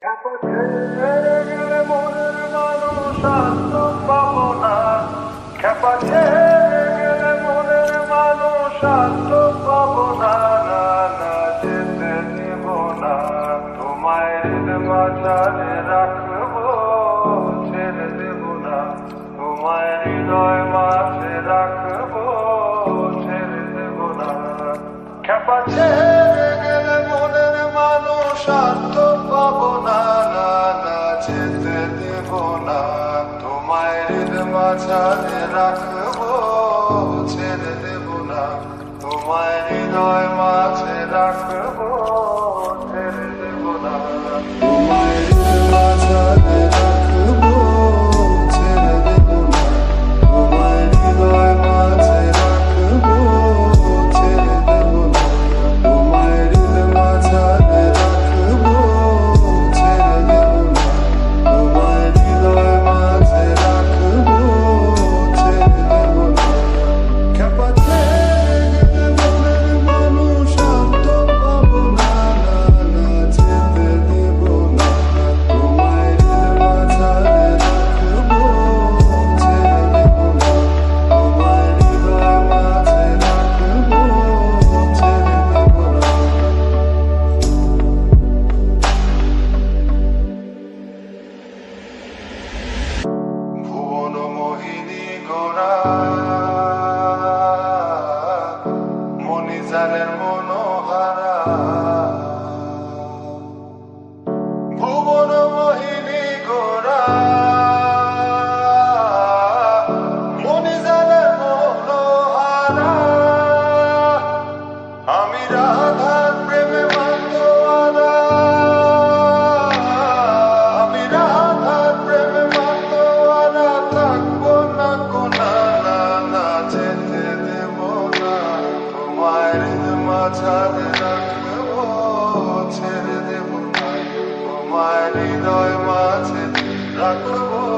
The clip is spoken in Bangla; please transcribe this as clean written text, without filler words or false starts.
ছেড়ে গেলে মনের মানুষ আর তো পাবো না। খেপা ছেড়ে গেলে মনের মানুষ আর তো পাবো না। না না, যেতে দিব না। তোমায় মাঝারে রাখবো, ছেড়ে দেব না। তোমায় হৃদয় মাঝে রাখবো, ছেড়ে দেব না। খেপা ছেড়ে গেলে মনের মানুষ আর তো পাবো না। না না, যেতে দেব না। তোমায় মাঝারে রাখবো, ছেড়ে দেব না। তোমায় হৃদয় মাঝে রাখবো, ছেড়ে দেব না। তোমায় মাঝারে রাখবো, ছেড়ে দেব না। তোমায় হৃদয় মাঝে রাখবো, ছেড়ে দেব না। তোমায় মাঝারে রাখবো, ছেড়ে দেব না। তোমায় হৃদয় মাঝে রাখবো, ছেড়ে দেব না। খেপা ছেড়ে গেলে মনের মানুষ আর তো পাবো না। না না, যেতে দেব না। তোমায় মাঝারে রাখবো, ছেড়ে দেব না। তোমায় হৃদয় মাঝে রাখবো, ছেড়ে দেব না। ভুবন মোহিনী গোরা, মণিজানের মনোহারা। ভুবন মোহিনী গোরা, মণিজানের মনোহারা। আমি রাধার প্রেমে মাতোয়ারা। আমি রাধার প্রেমে মাতোয়ারা। থাকবো না কোনা। না না, যেতে দেব না। তোমায় মাঝারে রাখবো, ছেড়ে দেব না। তোমায় হৃদয় মাঝে রাখবো,